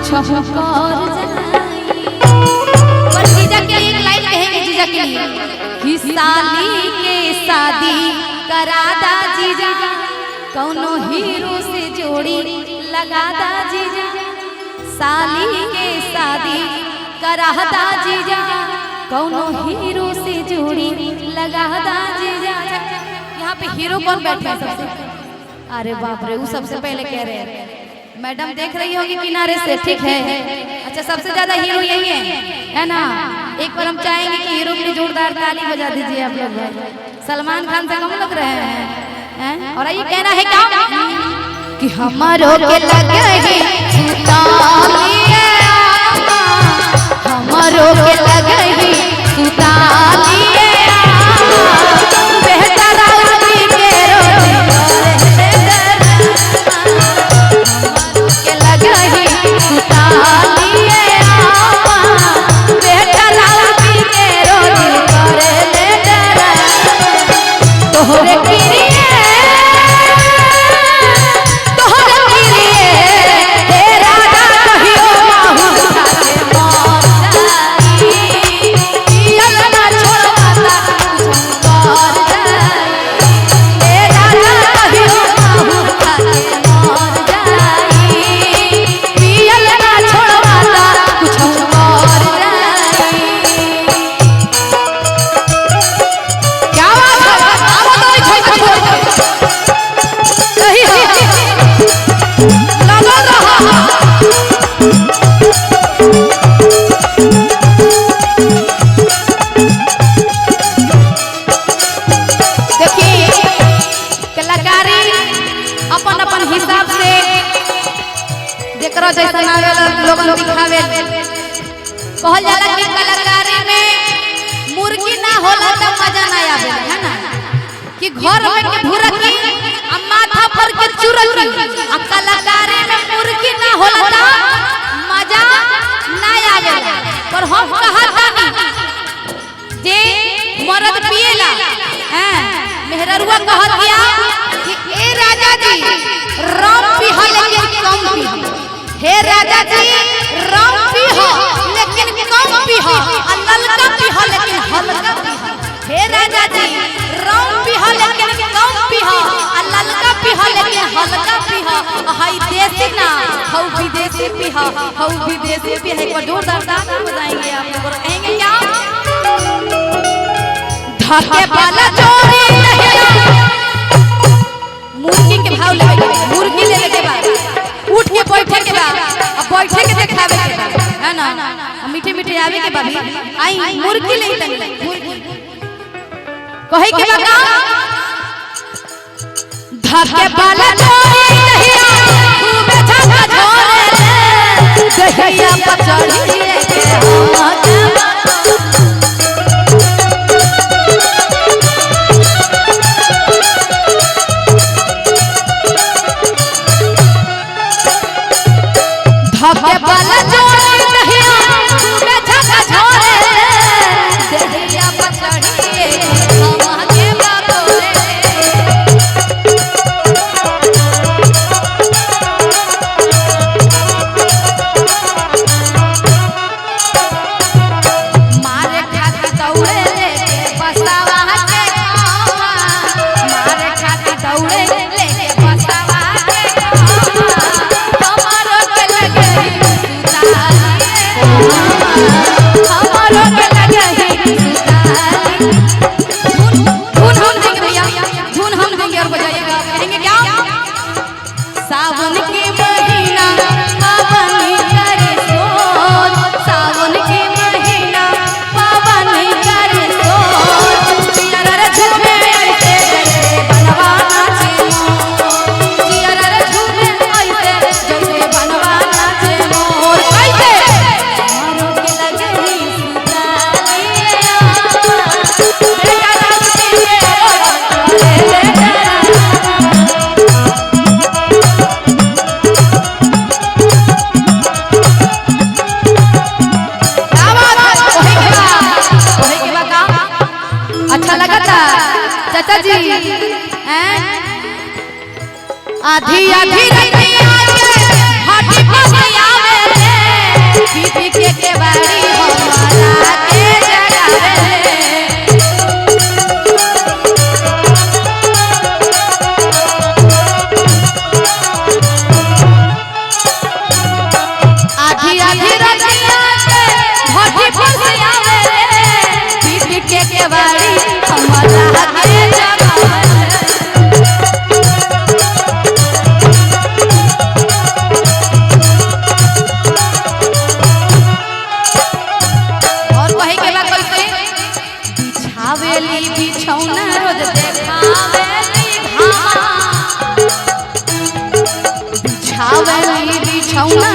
कुछ कर जाई। पर जीजा के एक लाइन कहेंगे जीजा के लिए कि साली के शादी करा दा जीजा, कौनो हीरो से जोड़ी लगा दा जीजा। साली के शादी करा दा जीजा, कौनो हीरो से जोड़ी लगा दा जीजा। यहाँ पे हीरो कौन बैठे हैं सबसे? अरे बाप रे, वो सबसे पहले कह रहे हैं। मैडम देख रही होगी किनारे से, ठीक है। अच्छा, सबसे ज्यादा हीरो यही है ना? एक बार हम चाहेंगे कि हीरो के लिए जोरदार ताली बजा दीजिए आप लोग। सलमान खान से कम लग रहे हैं। और ये कहना है क्या कि हमारो के लगे हमारो के लगे जैसा लोगन दिखावे कहल जाला कि कलाकारी में मुर्गी ना होला त मजा ना आवे, है ना? कि घर में के भुरकी आ माथा पर के चुरकी, आ कलाकारी में मुर्गी ना होला त मजा ना आवे। पर हम कहतानी जे मर्द पिएला, हैं मेहररुआ कहतिया कि ए राजा जी राम पिहा लेकिन कम पिहा। हे राजा जी राम पीहा लेकिन कम पीहा, ललका पीहा लेकिन हल्का पीहा। हे राजा जी राम पीहा लेकिन कम पीहा, ललका पीहा लेकिन हल्का पीहा। हाई देसी ना हौ विदेशी पीहा, हौ विदेशी पीहा। एक बार जोरदार ताली बजाएंगे आप लोग और कहेंगे क्या? धके वाला चोरी नहीं, मुर्गी के भाव लेके, मुर्गी लेने के बाद उठ के बैठे के बाद, अब बैठे के दिखावे के बाद, है ना? मीठे मीठे आवे के बाद आई मुर्गी ले तनी कहे के बाद धके वाला चोरी नहीं खूब झका झोरे दहिया पचड़ी के धके वाला चोरी नहीं खूब झका झोरे दहिया पचड़ी के बाबोरे। मारे खाती दौड़े लेके बसावा के गावा, मारे खाती दौड़े लेके बसावा के गावा। हमारो के लगे सुताली, हमारो के लगे सुताली। धुन हम देंगे भैया, धुन हम देंगे और बजाइएगा। कहेंगे क्या? सावन के महीना पावन करे सोच, सावन के महीना पावन करे सोच। चियरर झूमे ऐसे जैसे बनवा नाचे मोर, चियरर झूमे ऐसे जैसे बनवा नाचे मोर। कैसे? हमारो के लगे सुताली बेटा रास्ते में ले ले अच्छा लगा था चाचा जी? आधी आधी रतिया के हाथी पर आवे रे पीपी के बाड़ी हमारा के जगावेले। आधी आधी रतिया के भट्टी पर से आवेले पीपी के बाड़ी हमारा के जगावेले। और वही के बाद कैसे बिछावेली बिछौना रोज देखावेली घामा बिछावेली बिछौना